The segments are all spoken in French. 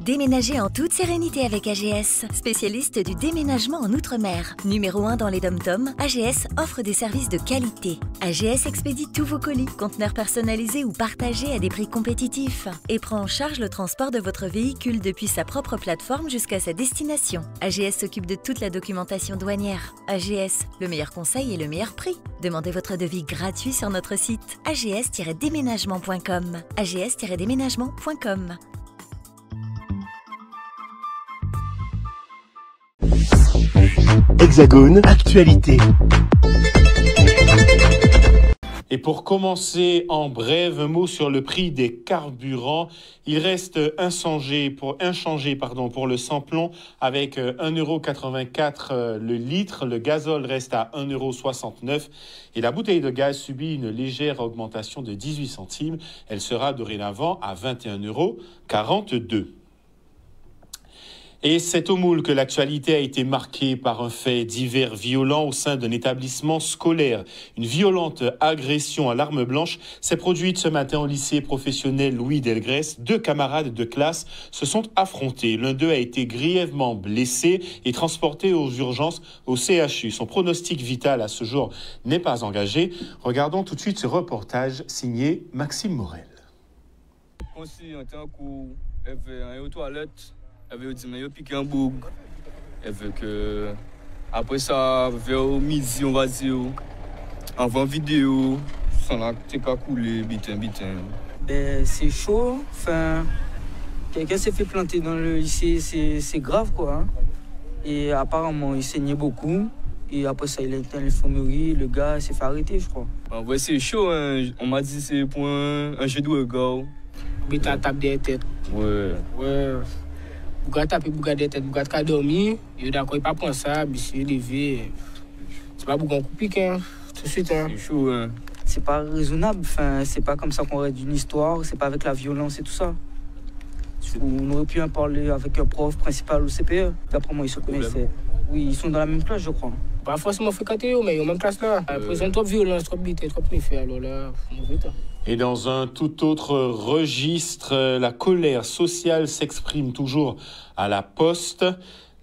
Déménagez en toute sérénité avec AGS, spécialiste du déménagement en Outre-mer. Numéro 1 dans les dom-toms, AGS offre des services de qualité. AGS expédie tous vos colis, conteneurs personnalisés ou partagés à des prix compétitifs et prend en charge le transport de votre véhicule depuis sa propre plateforme jusqu'à sa destination. AGS s'occupe de toute la documentation douanière. AGS, le meilleur conseil et le meilleur prix. Demandez votre devis gratuit sur notre site ags-déménagement.com. ags-déménagement.com. Hexagone, actualité. Et pour commencer, en bref, un mot sur le prix des carburants. Il reste inchangé pour le samplon avec 1,84 € le litre. Le gazole reste à 1,69 € et la bouteille de gaz subit une légère augmentation de 18 centimes. Elle sera dorénavant à 21,42 €. Et c'est au Moule que l'actualité a été marquée par un fait divers violent au sein d'un établissement scolaire. Une violente agression à l'arme blanche s'est produite ce matin au lycée professionnel Louis Delgrès. 2 camarades de classe se sont affrontés. L'un d'eux a été grièvement blessé et transporté aux urgences au CHU. Son pronostic vital à ce jour n'est pas engagé. Regardons tout de suite ce reportage signé Maxime Morel. Elle veut piquer un bouc. Elle veut que après ça, vers midi, on va dire, avant vidéo, ça n'a pas coulé, bitin. Ben, c'est chaud. Enfin, quelqu'un s'est fait planter dans le lycée, c'est grave quoi. Hein. Et apparemment, il saignait beaucoup. Et après ça, il a été à l'infirmerie. Le gars s'est fait arrêter, je crois. En vrai, c'est chaud. Hein. On m'a dit c'est pour un jeu de regard. Mais t'as tapé des têtes. Ouais. Bouga taper, bouga des têtes, bouga t'as dormi, il est d'accord, il pas prendre ça, monsieur levé. C'est pas bouga coup pique, hein, tout de suite. Hein. C'est chaud, hein. C'est pas raisonnable, enfin, c'est pas comme ça qu'on règle une histoire, c'est pas avec la violence et tout ça. On aurait pu en parler avec un prof principal au CPE. D'après moi, ils se connaissaient. Oui, ils sont dans la même classe, je crois. Pas forcément fréquenté, mais ils sont en même classe là. Présent trop violence, trop bité, trop méfait, alors là, mauvais temps. Et dans un tout autre registre, la colère sociale s'exprime toujours à la Poste.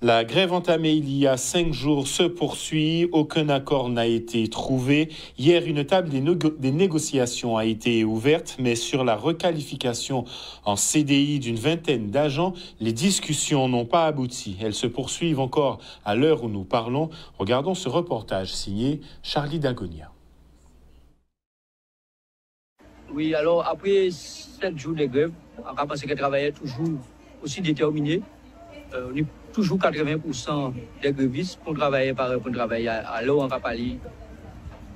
La grève entamée il y a 5 jours se poursuit. Aucun accord n'a été trouvé. Hier, une table des négociations a été ouverte, mais sur la requalification en CDI d'une vingtaine d'agents, les discussions n'ont pas abouti. Elles se poursuivent encore à l'heure où nous parlons. Regardons ce reportage signé Charlie Dagonia. Oui, alors après 7 jours de grève, on a pensé qu'elle travaillait toujours aussi déterminé. On est toujours 80% des grévistes pour travailler à l'heure en Capali.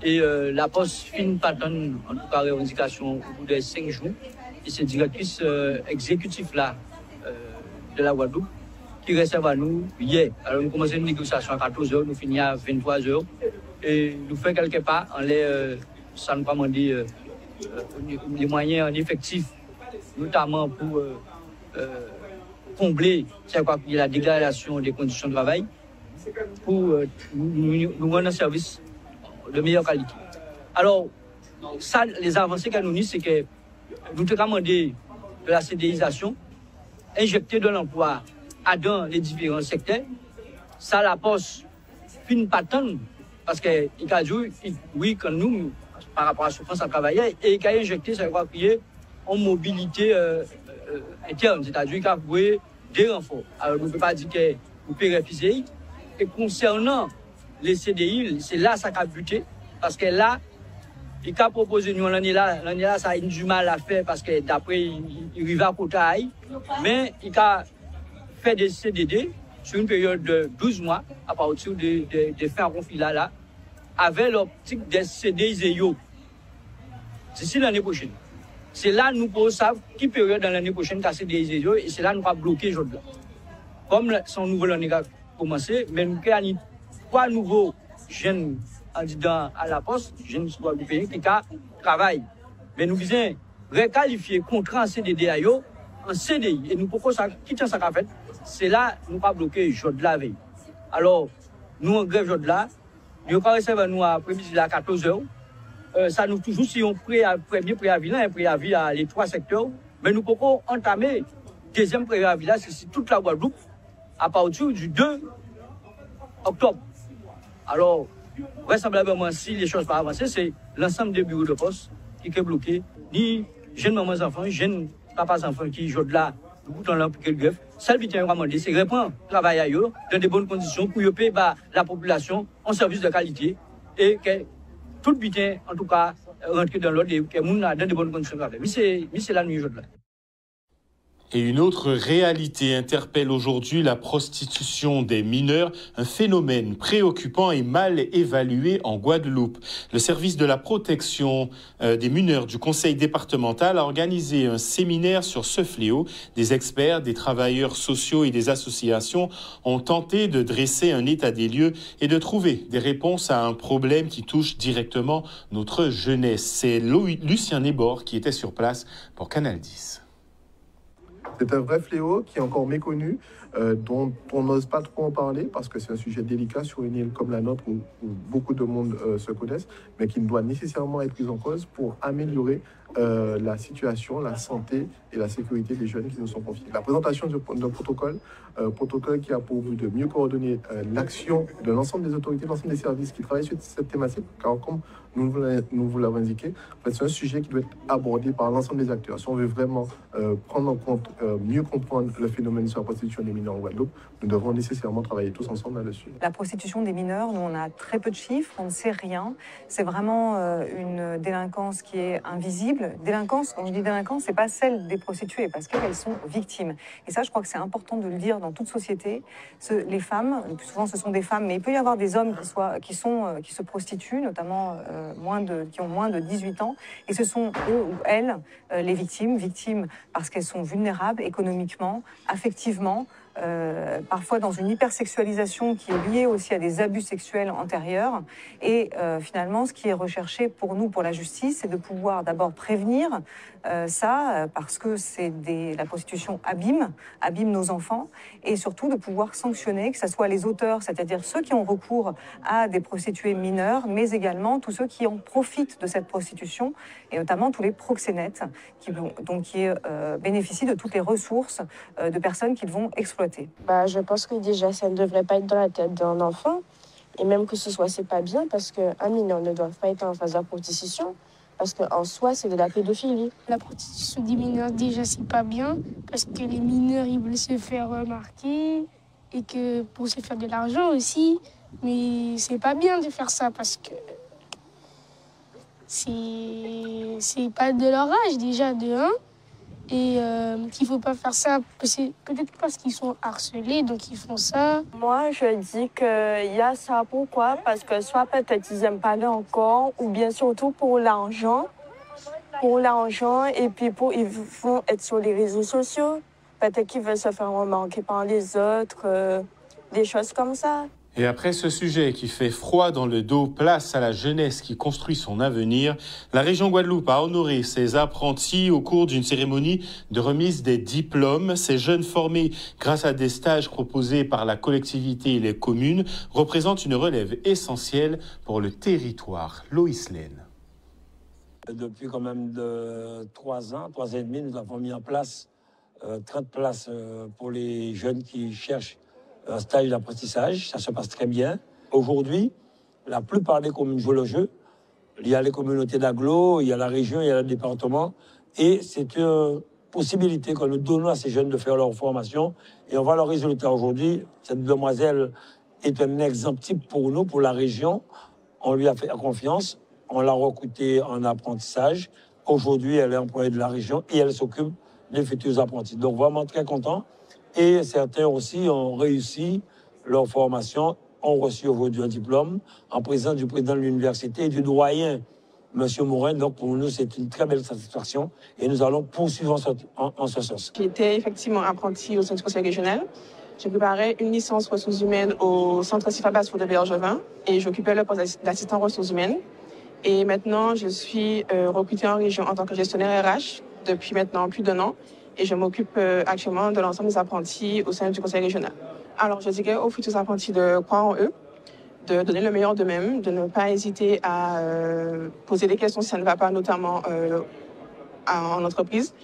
Et la Poste finit par donner en tout cas revendication au bout de 5 jours. Et c'est directrice exécutive là de la Guadeloupe qui réserve à nous hier. Alors nous commençons une négociation à 14 h, nous finissons à 23 h. Et nous faisons quelque part, ça nous a demandé les moyens en effectif, notamment pour combler la dégradation des conditions de travail, pour nous rendre un service de meilleure qualité. Alors, ça, les avancées qu'elle nous dit, c'est que nous devons demander de la CDIsation, injecter de l'emploi dans les différents secteurs. Ça, la Poste finit pas tant, parce qu'il a dit, oui, quand nous, par rapport à la souffrance à travailler, et qu'il a injecté, ça va créer une mobilité interne, c'est-à-dire qu'il a voué des renforts. Alors, on ne peut pas dire que vous pouvez refuser. Et concernant les CDI, c'est là que ça a buté, parce que là, il a proposé, nous, l'année là, ça a eu du mal à faire, parce que d'après, il arrive à Kotaï, mais il a fait des CDD sur une période de 12 mois, à partir de fin conflit là, avec l'optique des CDI d'ici l'année prochaine. C'est là que nous pouvons savoir qui période dans l'année prochaine qu'a CDI et c'est là que nous allons bloquer aujourd'hui. Comme son nouveau année a commencé, mais nous avons 3 nouveaux jeunes candidats à la Poste, jeunes guadeloupéens qui travaillent. Mais nous visons requalifier contrat en CDD en CDI. Et nous pouvons quitter ça qu'a fait. C'est là que nous allons bloquer aujourd'hui la veille. Alors, nous en grève aujourd'hui là. Nous avons réservé nous après-midi à 14 h. Ça nous toujours si on premier préavis là, un préavis à les 3 secteurs, mais nous pouvons entamer deuxième préavis là, c'est toute la Guadeloupe à partir du 2 octobre. Alors, vraisemblablement, si les choses pas avancées, c'est l'ensemble des bureaux de poste qui est bloqué. Ni jeunes mamans enfants, jeunes papas enfants qui jouent de là, le bouton là pour qu'elle greffe. Ça, le bien demandé, c'est reprendre travail ailleurs, dans de bonnes conditions, pour payer la population en service de qualité et que tout le bien, en tout cas, rentrer dans l'ordre et que les gens dans de bonnes conditions de travail. Mais c'est la nuit aujourd'hui. Et une autre réalité interpelle aujourd'hui la prostitution des mineurs, un phénomène préoccupant et mal évalué en Guadeloupe. Le service de la protection des mineurs du conseil départemental a organisé un séminaire sur ce fléau. Des experts, des travailleurs sociaux et des associations ont tenté de dresser un état des lieux et de trouver des réponses à un problème qui touche directement notre jeunesse. C'est Lucien Nébor qui était sur place pour Canal 10. C'est un vrai fléau qui est encore méconnu, dont on n'ose pas trop en parler parce que c'est un sujet délicat sur une île comme la nôtre où beaucoup de monde se connaissent, mais qui doit nécessairement être pris en cause pour améliorer la situation, la santé et la sécurité des jeunes qui nous sont confiés. La présentation d'un protocole qui a pour but de mieux coordonner l'action de l'ensemble des autorités, de l'ensemble des services qui travaillent sur cette thématique, car comme nous vous l'avons indiqué, en fait, c'est un sujet qui doit être abordé par l'ensemble des acteurs. Si on veut vraiment prendre en compte, mieux comprendre le phénomène sur la prostitution des mineurs en Guadeloupe, nous devons nécessairement travailler tous ensemble là-dessus. La prostitution des mineurs, nous on a très peu de chiffres, on ne sait rien. C'est vraiment une délinquance qui est invisible. Délinquance, quand je dis délinquance, c'est pas celle des prostituées parce qu'elles sont victimes. Et ça, je crois que c'est important de le dire dans toute société. Les femmes, le plus souvent ce sont des femmes, mais il peut y avoir des hommes qui se prostituent, notamment qui ont moins de 18 ans. Et ce sont eux ou elles les victimes parce qu'elles sont vulnérables économiquement, affectivement, parfois dans une hypersexualisation qui est liée aussi à des abus sexuels antérieurs. Et finalement, ce qui est recherché pour nous, pour la justice, c'est de pouvoir d'abord prévenir ça, parce que la prostitution abîme nos enfants, et surtout de pouvoir sanctionner, que ce soit les auteurs, c'est-à-dire ceux qui ont recours à des prostituées mineures, mais également tous ceux qui en profitent de cette prostitution, et notamment tous les proxénètes qui bénéficient de toutes les ressources de personnes qu'ils vont exploiter. Je pense que déjà, ça ne devrait pas être dans la tête d'un enfant. Et même que ce soit, c'est pas bien, parce qu'un mineur ne doit pas être en phase de prostitution, parce qu'en soi, c'est de la pédophilie. La prostitution des mineurs, déjà, c'est pas bien, parce que les mineurs, ils veulent se faire remarquer, et que pour se faire de l'argent aussi. Mais c'est pas bien de faire ça, parce que c'est pas de leur âge, déjà, de 1. Et qu'il ne faut pas faire ça, peut-être parce qu'ils sont harcelés, donc ils font ça. Moi, je dis qu'il y a ça. Pourquoi? Parce que soit peut-être ils n'aiment pas encore, ou bien surtout pour l'argent. Et puis ils vont être sur les réseaux sociaux. Peut-être qu'ils veulent se faire remarquer par les autres, des choses comme ça. Et après ce sujet qui fait froid dans le dos, place à la jeunesse qui construit son avenir. La région Guadeloupe a honoré ses apprentis au cours d'une cérémonie de remise des diplômes. Ces jeunes formés grâce à des stages proposés par la collectivité et les communes représentent une relève essentielle pour le territoire. Loïs Laine. Depuis quand même 3 ans et demi, nous avons mis en place 30 places pour les jeunes qui cherchent un stage d'apprentissage. Ça se passe très bien. Aujourd'hui, la plupart des communes jouent le jeu. Il y a les communautés d'agglo, il y a la région, il y a le département. Et c'est une possibilité que nous donnons à ces jeunes de faire leur formation. Et on voit leurs résultats aujourd'hui. Cette demoiselle est un exemple type pour nous, pour la région. On lui a fait confiance. On l'a recrutée en apprentissage. Aujourd'hui, elle est employée de la région et elle s'occupe des futurs apprentis. Donc, vraiment très content. Et certains aussi ont réussi leur formation, ont reçu aujourd'hui un diplôme en présence du président de l'université et du doyen, M. Morin. Donc pour nous, c'est une très belle satisfaction et nous allons poursuivre en ce sens. J'étais effectivement apprentie au centre conseil régional. Je préparais une licence ressources humaines au centre CIFABAS pour de Bergevin et j'occupais le poste d'assistant ressources humaines. Et maintenant, je suis recrutée en région en tant que gestionnaire RH depuis maintenant plus d'1 an. Et je m'occupe actuellement de l'ensemble des apprentis au sein du conseil régional. Alors, je dirais aux futurs apprentis de croire en eux, de donner le meilleur d'eux-mêmes, de ne pas hésiter à poser des questions si ça ne va pas, notamment en entreprise,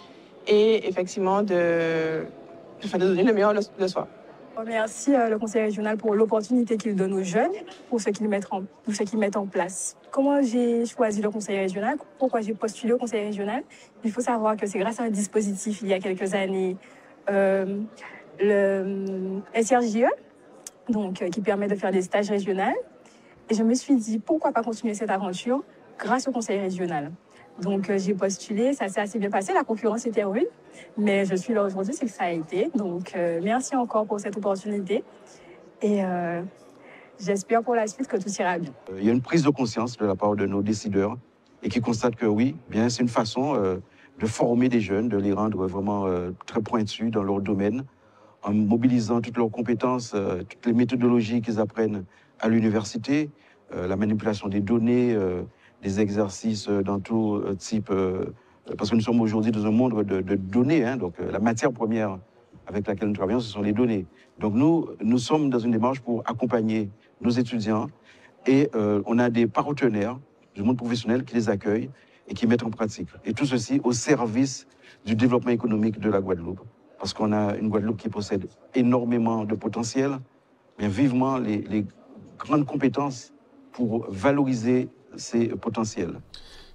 et effectivement de donner le meilleur de soi. Merci le conseil régional pour l'opportunité qu'il donne aux jeunes, pour ce qu'ils mettent en place. Comment j'ai choisi le conseil régional? Pourquoi j'ai postulé au conseil régional? Il faut savoir que c'est grâce à un dispositif il y a quelques années, le SRJE, donc, qui permet de faire des stages régionaux. Et je me suis dit, pourquoi pas continuer cette aventure grâce au conseil régional? Donc, j'ai postulé, ça s'est assez bien passé, la concurrence était rude, mais je suis là aujourd'hui, c'est que ça a été. Donc, merci encore pour cette opportunité et j'espère pour la suite que tout ira bien. Il y a une prise de conscience de la part de nos décideurs et qui constatent que oui, bien, c'est une façon de former des jeunes, de les rendre vraiment très pointus dans leur domaine, en mobilisant toutes leurs compétences, toutes les méthodologies qu'ils apprennent à l'université, la manipulation des données, des exercices dans tout type, parce que nous sommes aujourd'hui dans un monde de données, hein, donc la matière première avec laquelle nous travaillons, ce sont les données. Donc nous sommes dans une démarche pour accompagner nos étudiants et on a des partenaires du monde professionnel qui les accueillent et qui mettent en pratique. Et tout ceci au service du développement économique de la Guadeloupe, parce qu'on a une Guadeloupe qui possède énormément de potentiel, mais vivement les grandes compétences pour valoriser ces potentiels.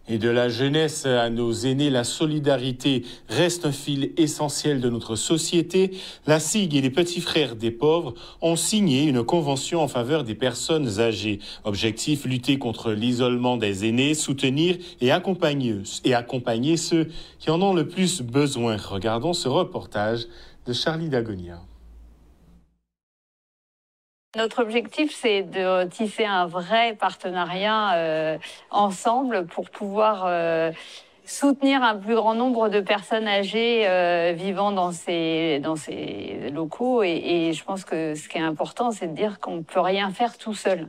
Et de la jeunesse à nos aînés, la solidarité reste un fil essentiel de notre société. La SIG et les petits frères des pauvres ont signé une convention en faveur des personnes âgées. Objectif, lutter contre l'isolement des aînés, soutenir et accompagner ceux qui en ont le plus besoin. Regardons ce reportage de Charlie Dagonia. Notre objectif, c'est de tisser un vrai partenariat ensemble pour pouvoir soutenir un plus grand nombre de personnes âgées vivant dans ces locaux. Et je pense que ce qui est important, c'est de dire qu'on ne peut rien faire tout seul.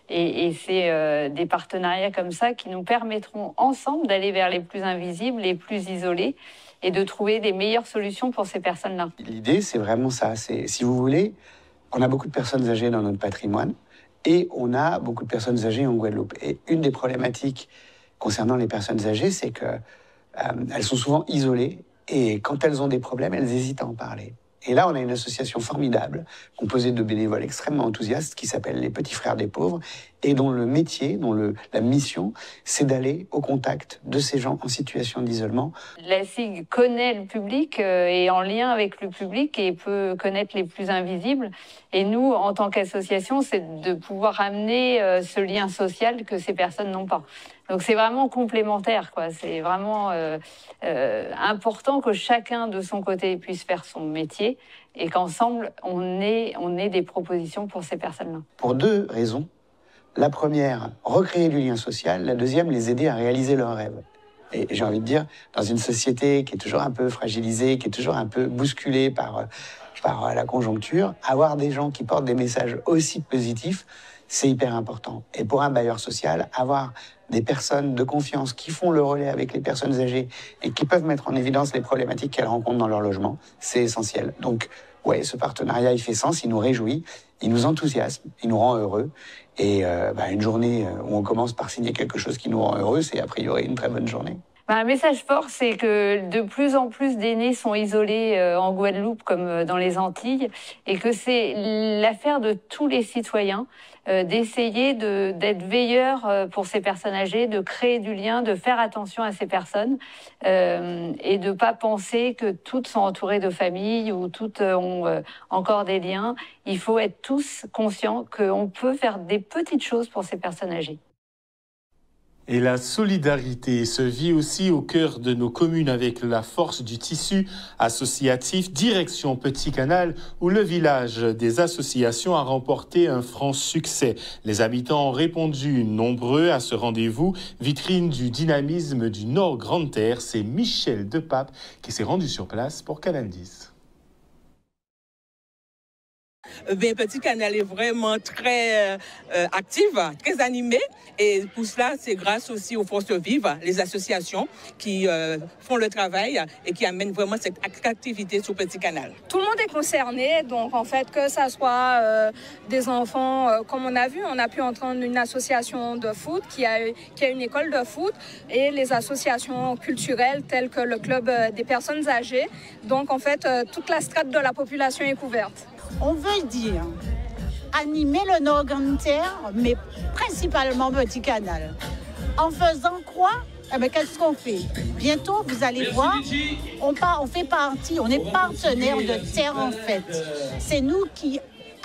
Et c'est des partenariats comme ça qui nous permettront ensemble d'aller vers les plus invisibles, les plus isolés, et de trouver des meilleures solutions pour ces personnes-là. L'idée, c'est vraiment ça. C'est, si vous voulez, on a beaucoup de personnes âgées dans notre patrimoine et on a beaucoup de personnes âgées en Guadeloupe. Et une des problématiques concernant les personnes âgées, c'est qu'elles sont souvent isolées et quand elles ont des problèmes, elles hésitent à en parler. Et là, on a une association formidable, composée de bénévoles extrêmement enthousiastes, qui s'appelle les Petits Frères des Pauvres, et dont le métier, la mission, c'est d'aller au contact de ces gens en situation d'isolement. La SIG connaît le public, est en lien avec le public et peut connaître les plus invisibles. Et nous, en tant qu'association, c'est de pouvoir amener ce lien social que ces personnes n'ont pas. Donc c'est vraiment complémentaire, quoi. C'est vraiment important que chacun de son côté puisse faire son métier et qu'ensemble on ait des propositions pour ces personnes-là. Pour deux raisons. La première, recréer du lien social. La deuxième, les aider à réaliser leurs rêves. Et j'ai envie de dire, dans une société qui est toujours un peu fragilisée, qui est toujours un peu bousculée par la conjoncture, avoir des gens qui portent des messages aussi positifs, c'est hyper important. Et pour un bailleur social, avoir des personnes de confiance qui font le relais avec les personnes âgées et qui peuvent mettre en évidence les problématiques qu'elles rencontrent dans leur logement, c'est essentiel. Donc, ouais, ce partenariat, il fait sens, il nous réjouit, il nous enthousiasme, il nous rend heureux. Et une journée où on commence par signer quelque chose qui nous rend heureux, c'est a priori une très bonne journée. Un message fort, c'est que de plus en plus d'aînés sont isolés en Guadeloupe comme dans les Antilles et que c'est l'affaire de tous les citoyens d'essayer d'être veilleurs pour ces personnes âgées, de créer du lien, de faire attention à ces personnes et de ne pas penser que toutes sont entourées de familles ou toutes ont encore des liens. Il faut être tous conscients qu'on peut faire des petites choses pour ces personnes âgées. Et la solidarité se vit aussi au cœur de nos communes avec la force du tissu associatif direction Petit Canal où le village des associations a remporté un franc succès. Les habitants ont répondu nombreux à ce rendez-vous. Vitrine du dynamisme du Nord Grande Terre, c'est Michel Depape qui s'est rendu sur place pour Canal 10. Petit Canal est vraiment très active, très animée. Et pour cela, c'est grâce aussi aux forces vives, les associations qui font le travail et qui amènent vraiment cette activité sur Petit Canal. Tout le monde est concerné, donc en fait, que ça soit des enfants, comme on a vu, on a pu entendre une association de foot qui a une école de foot et les associations culturelles telles que le club des personnes âgées. Donc en fait, toute la strate de la population est couverte. On veut dire animer le Nord Grande Terre, mais principalement Petit Canal. En faisant quoi? Eh bien, qu'est-ce qu'on fait? Bientôt, vous allez voir, on fait partie, on est partenaire de Terre en Fête. C'est nous qui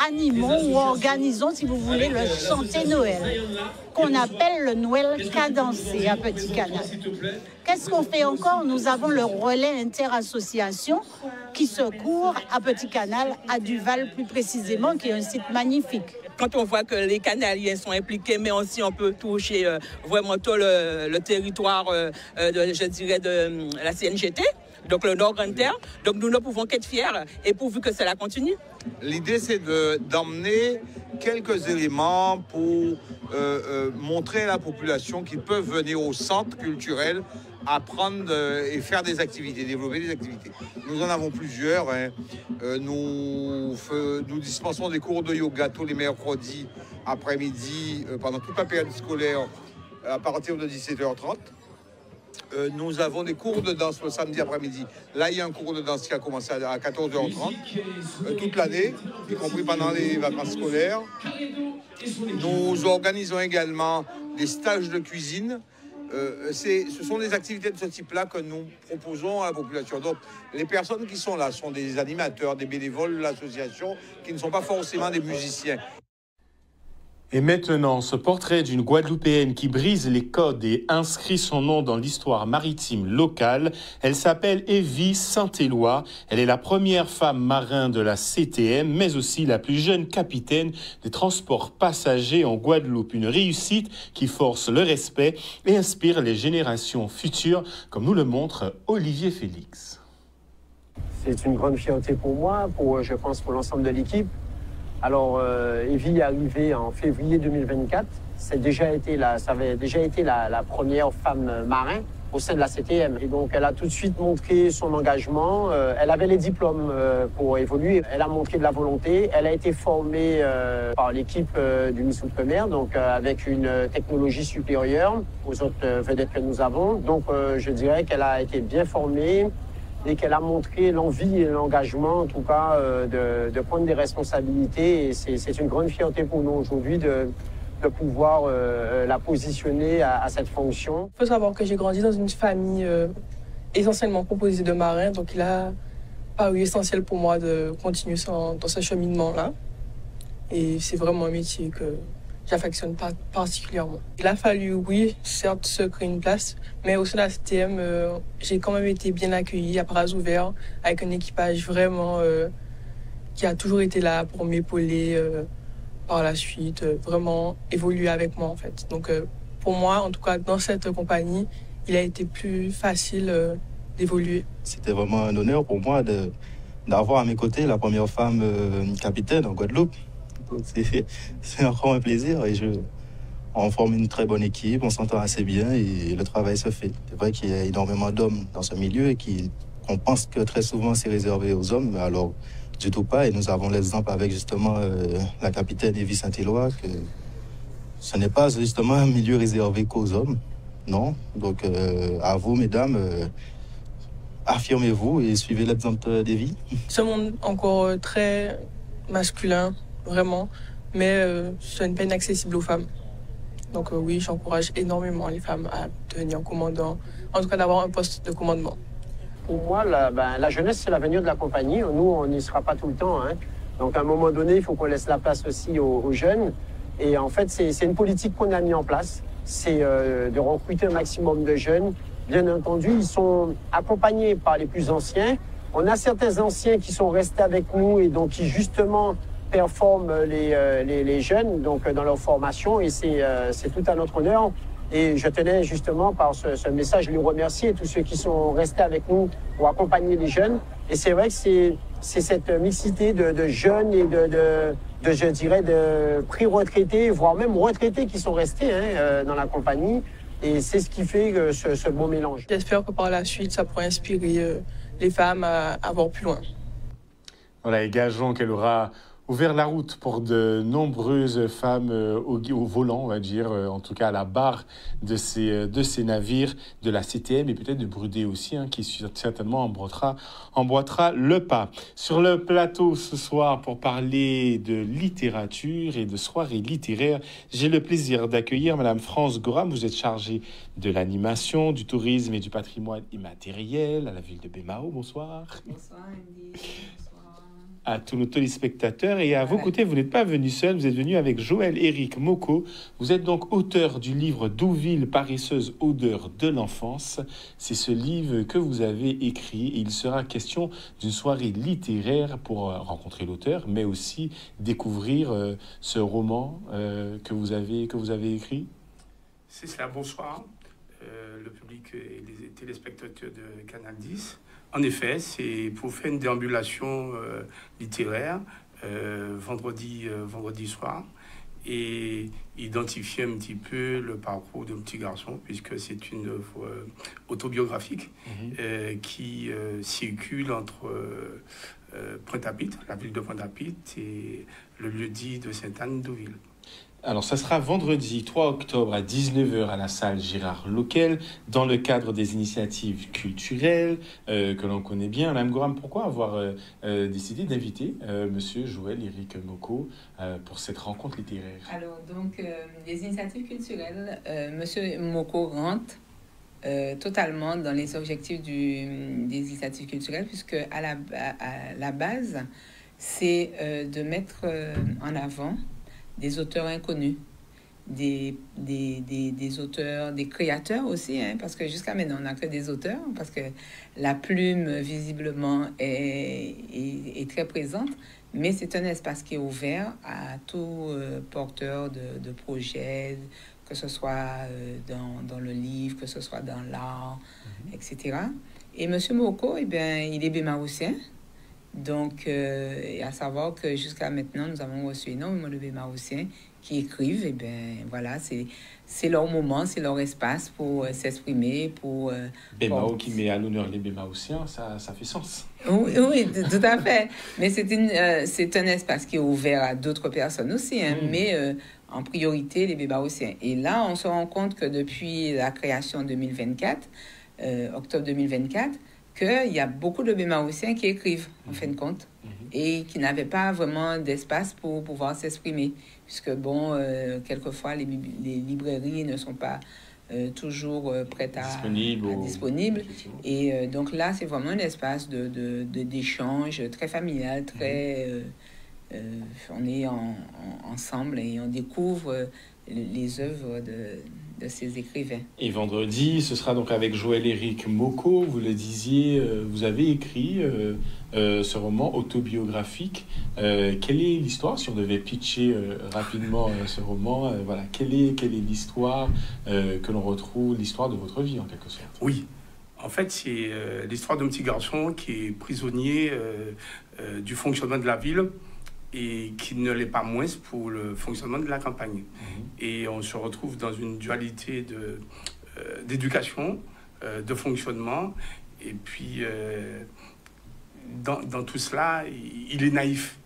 animons ou organisons, si vous voulez, le chanter Noël, qu'on appelle le Noël cadencé à Petit Canal. Qu'est-ce qu'on fait encore? Nous avons le relais interassociation qui secourt à Petit Canal, à Duval plus précisément, qui est un site magnifique. Quand on voit que les Canaliens sont impliqués, mais aussi on peut toucher vraiment tout le territoire, je dirais, de la CNGT, donc le Nord Grande Terre. Donc nous ne pouvons qu'être fiers et pourvu que cela continue. L'idée, c'est d'emmener quelques éléments pour montrer à la population qu'ils peuvent venir au centre culturel, apprendre et faire des activités, développer des activités. Nous en avons plusieurs. Hein. Nous dispensons des cours de yoga tous les mercredis après-midi pendant toute la période scolaire à partir de 17h30. Nous avons des cours de danse le samedi après-midi. Là, il y a un cours de danse qui a commencé à 14h30 toute l'année, y compris pendant les vacances scolaires. Nous organisons également des stages de cuisine. Ce sont des activités de ce type-là que nous proposons à la population. Donc, les personnes qui sont là sont des animateurs, des bénévoles de l'association, qui ne sont pas forcément des musiciens. Et maintenant, ce portrait d'une Guadeloupéenne qui brise les codes et inscrit son nom dans l'histoire maritime locale. Elle s'appelle Evie Saint-Éloi. Elle est la première femme marin de la CTM, mais aussi la plus jeune capitaine des transports passagers en Guadeloupe. Une réussite qui force le respect et inspire les générations futures, comme nous le montre Olivier Félix. C'est une grande fierté pour moi, je pense pour l'ensemble de l'équipe. Alors, Evie est arrivée en février 2024. Ça avait déjà été la première femme marin au sein de la CTM. Et donc, elle a tout de suite montré son engagement. Elle avait les diplômes pour évoluer. Elle a montré de la volonté. Elle a été formée par l'équipe du Miss Outre-mer, donc avec une technologie supérieure aux autres vedettes que nous avons. Donc, je dirais qu'elle a été bien formée et qu'elle a montré l'envie et l'engagement, en tout cas, de prendre des responsabilités. Et c'est une grande fierté pour nous aujourd'hui de pouvoir la positionner à cette fonction. Il faut savoir que j'ai grandi dans une famille essentiellement composée de marins, donc il a paru essentiel pour moi de continuer dans ce cheminement-là. Et c'est vraiment un métier que j'affectionne pas particulièrement. Il a fallu, oui, certes, se créer une place, mais au sein de la CTM, j'ai quand même été bien accueillie à bras ouverts, avec un équipage vraiment qui a toujours été là pour m'épauler par la suite, vraiment évoluer avec moi en fait. Donc pour moi, en tout cas, dans cette compagnie, il a été plus facile d'évoluer. C'était vraiment un honneur pour moi d'avoir à mes côtés la première femme capitaine en Guadeloupe. C'est encore un plaisir et on forme une très bonne équipe, on s'entend assez bien et le travail se fait. C'est vrai qu'il y a énormément d'hommes dans ce milieu et qu'on pense que très souvent c'est réservé aux hommes, mais alors du tout pas. Et nous avons l'exemple avec justement la capitaine Evie Saint-Éloi que ce n'est pas justement un milieu réservé qu'aux hommes, non. Donc à vous mesdames, affirmez-vous et suivez l'exemple d'Evie. Ce monde encore très masculin, vraiment, mais ce n'est pas inaccessible aux femmes. Donc oui, j'encourage énormément les femmes à devenir commandant, en tout cas d'avoir un poste de commandement. Pour moi, la jeunesse, c'est l'avenir de la compagnie. Nous, on n'y sera pas tout le temps. Hein. Donc à un moment donné, il faut qu'on laisse la place aussi aux jeunes. Et en fait, c'est une politique qu'on a mis en place. C'est de recruter un maximum de jeunes. Bien entendu, ils sont accompagnés par les plus anciens. On a certains anciens qui sont restés avec nous et donc qui justement performent les jeunes donc, dans leur formation et c'est tout à notre honneur. Et je tenais justement par ce message les remercier tous ceux qui sont restés avec nous pour accompagner les jeunes. Et c'est vrai que c'est c'est cette mixité de jeunes et je dirais, de pré-retraités, voire même retraités qui sont restés dans la compagnie. Et c'est ce qui fait ce beau mélange. J'espère que par la suite, ça pourra inspirer les femmes à voir plus loin. Voilà, et gageons qu'elle aura ouvert la route pour de nombreuses femmes au volant, on va dire, en tout cas à la barre de ces navires de la CTM et peut-être de Brudé aussi, qui certainement emboîtera le pas. Sur le plateau ce soir, pour parler de littérature et de soirée littéraire, j'ai le plaisir d'accueillir Madame France Goram. Vous êtes chargée de l'animation, du tourisme et du patrimoine immatériel à la ville de Bémao. Bonsoir. Bonsoir, Andy. À tous nos téléspectateurs. Et à vos côtés, vous n'êtes pas venu seul, vous êtes venu avec Joël-Éric Moko. Vous êtes donc auteur du livre Douville, paresseuse odeur de l'enfance. C'est ce livre que vous avez écrit et il sera question d'une soirée littéraire pour rencontrer l'auteur, mais aussi découvrir ce roman que vous avez écrit. C'est cela, bonsoir, le public et les téléspectateurs de Canal 10. En effet, c'est pour faire une déambulation littéraire vendredi soir et identifier un petit peu le parcours d'un petit garçon, puisque c'est une œuvre autobiographique qui circule entre Pointe-à-Pitre, la ville de Pointe-à-Pitre, et le lieu-dit de Sainte-Anne-d'Auville. Alors, ça sera vendredi 3 octobre à 19h à la salle Gérard Loquel, dans le cadre des initiatives culturelles que l'on connaît bien. Madame Goram, pourquoi avoir décidé d'inviter Monsieur Joël-Éric Moko pour cette rencontre littéraire? Alors, donc, les initiatives culturelles, Monsieur Moko rentre totalement dans les objectifs des initiatives culturelles, puisque à la base, c'est de mettre en avant des auteurs inconnus, des auteurs, des créateurs aussi, parce que jusqu'à maintenant, on n'a que des auteurs, parce que la plume, visiblement, est très présente, mais c'est un espace qui est ouvert à tout porteur de projets, que ce soit dans le livre, que ce soit dans l'art, etc. Et M. Moko, eh bien, il est bémarousien. Donc, à savoir que jusqu'à maintenant, nous avons reçu énormément de bémaroussiens qui écrivent. Et bien, voilà, c'est leur moment, c'est leur espace pour s'exprimer, pour... Bémao qui met à l'honneur les bémaroussiens, ça fait sens. Oui, tout à fait. Mais c'est un espace qui est ouvert à d'autres personnes aussi, mais en priorité, les bémaroussiens. Et là, on se rend compte que depuis la création en 2024, octobre 2024, qu'il y a beaucoup de bémaroussiens qui écrivent, en fin de compte, et qui n'avaient pas vraiment d'espace pour pouvoir s'exprimer. Puisque, bon, quelquefois, les librairies ne sont pas toujours prêtes à disponibles. Et donc là, c'est vraiment un espace d'échange très familial, très... on est ensemble et on découvre les œuvres de ces écrivains. Et vendredi, ce sera donc avec Joël-Éric Moko. Vous le disiez, vous avez écrit ce roman autobiographique. Quelle est l'histoire, si on devait pitcher rapidement ce roman, voilà, quelle est l'histoire que l'on retrouve, l'histoire de votre vie en quelque sorte? Oui, en fait, c'est l'histoire d'un petit garçon qui est prisonnier du fonctionnement de la ville et qui ne l'est pas moins pour le fonctionnement de la campagne. Et on se retrouve dans une dualité d'éducation, de fonctionnement, et puis dans tout cela, il est naïf.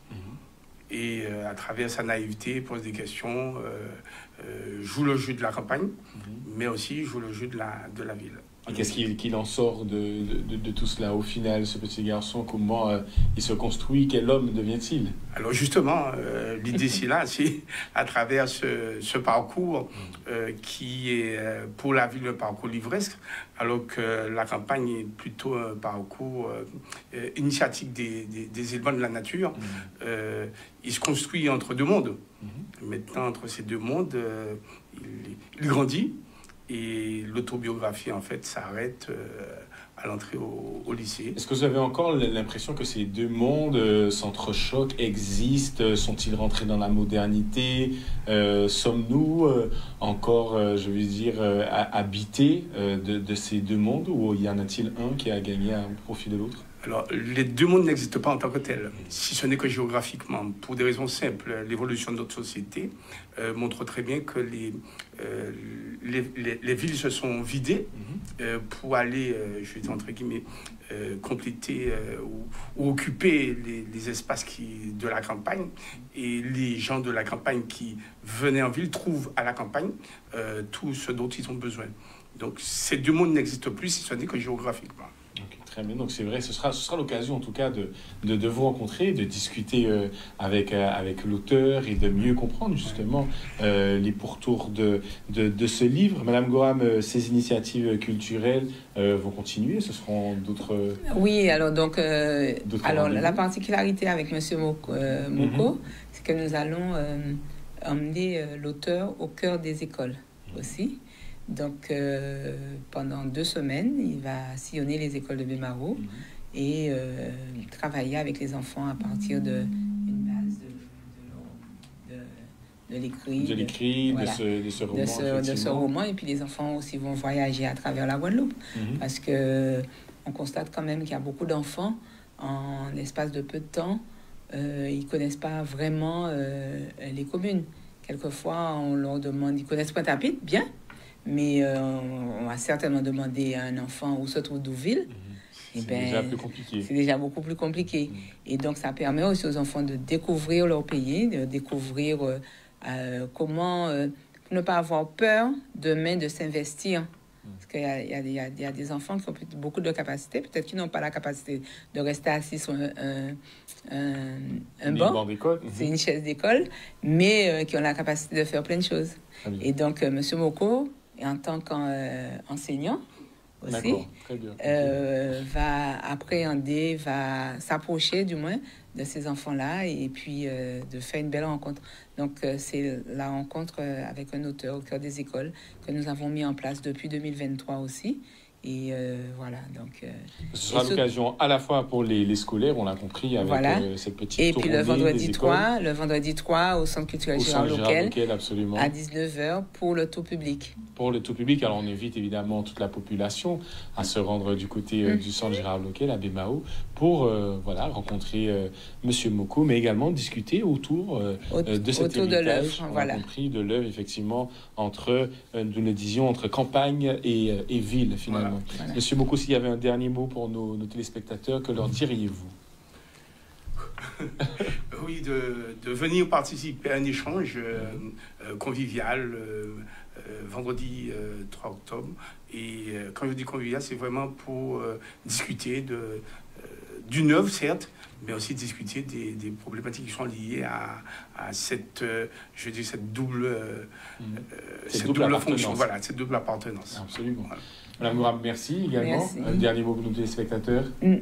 Et à travers sa naïveté, il pose des questions, joue le jeu de la campagne, mais aussi joue le jeu de la ville. Et qu'est-ce qu'il en sort de tout cela au final, ce petit garçon? Comment il se construit? Quel homme devient-il? Alors justement, l'idée c'est là, c'est à travers ce parcours qui est pour la ville un parcours livresque, alors que la campagne est plutôt un parcours initiatique des éléments de la nature. Il se construit entre deux mondes. Maintenant, entre ces deux mondes, il grandit. Et l'autobiographie, en fait, s'arrête à l'entrée au lycée. Est-ce que vous avez encore l'impression que ces deux mondes s'entrechoquent, existent? Sont-ils rentrés dans la modernité? Sommes-nous encore, je veux dire, habités de ces deux mondes? Ou y en a-t-il un qui a gagné au profit de l'autre? Alors, les deux mondes n'existent pas en tant que tels, si ce n'est que géographiquement. Pour des raisons simples, l'évolution de notre société montre très bien que les villes se sont vidées pour aller, je vais dire entre guillemets, compléter ou occuper les espaces de la campagne. Et les gens de la campagne qui venaient en ville trouvent à la campagne tout ce dont ils ont besoin. Donc, ces deux mondes n'existent plus, si ce n'est que géographiquement. Okay, très bien, donc c'est vrai, ce sera l'occasion en tout cas de vous rencontrer, de discuter avec l'auteur et de mieux comprendre justement les pourtours de ce livre. Madame Gorham, ces initiatives culturelles vont continuer, ce seront d'autres... Oui, alors donc la particularité avec Monsieur Moko, c'est que nous allons emmener l'auteur au cœur des écoles aussi. Donc, pendant 2 semaines, il va sillonner les écoles de Bemao et travailler avec les enfants à partir d'une base de l'écrit, voilà, de ce roman. Et puis, les enfants aussi vont voyager à travers la Guadeloupe parce qu'on constate quand même qu'il y a beaucoup d'enfants, en l'espace de peu de temps, ils ne connaissent pas vraiment les communes. Quelquefois, on leur demande, ils connaissent Pointe-à-Pitre, bien, mais on va certainement demander à un enfant où se trouve Douville. C'est déjà plus compliqué. C'est déjà beaucoup plus compliqué. Et donc, ça permet aussi aux enfants de découvrir leur pays, de découvrir comment ne pas avoir peur demain de s'investir. Parce qu'il y a des enfants qui ont beaucoup de capacités, peut-être qu'ils n'ont pas la capacité de rester assis sur un banc, c'est une chaise d'école, mais qui ont la capacité de faire plein de choses. Et donc, M. Moko, en tant qu'enseignant aussi, va appréhender, va s'approcher du moins de ces enfants-là et puis de faire une belle rencontre. Donc, c'est la rencontre avec un auteur au cœur des écoles que nous avons mis en place depuis 2023 aussi. Et voilà, donc... ce sera l'occasion à la fois pour les scolaires, on l'a compris, avec cette petite tournée. Et puis le vendredi 3, au Centre culturel Gérard Loquel, à 19h, pour le tout public. Pour le tout public, alors on invite évidemment toute la population à se rendre du côté du Centre Gérard Loquel, à Bemao, pour rencontrer Monsieur Moko, mais également discuter autour de cet héritage, on a compris, de l'œuvre, effectivement, entre, nous le disions, entre campagne et ville, finalement. Voilà. Monsieur Moko, s'il y avait un dernier mot pour nos téléspectateurs, que leur diriez-vous? Oui, de venir participer à un échange convivial vendredi 3 octobre. Et quand je dis convivial, c'est vraiment pour discuter d'une œuvre, certes, mais aussi discuter des problématiques qui sont liées à cette double fonction, voilà, cette double appartenance. Absolument. Voilà. Madame Gorham, merci également. Merci. Un dernier mot pour nos téléspectateurs. On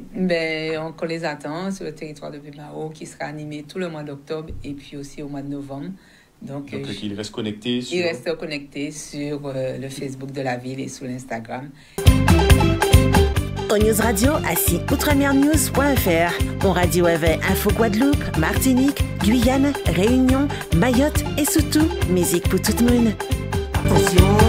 les attend sur le territoire de Bemao, qui sera animé tout le mois d'octobre et puis aussi au mois de novembre. Donc qu'ils restent connectés sur... Ils restent connectés sur le Facebook de la ville et sur l'Instagram. Au News Radio, assis outremernews.fr. On radio avec Info Guadeloupe, Martinique, Guyane, Réunion, Mayotte et surtout, musique pour tout le monde. Attention.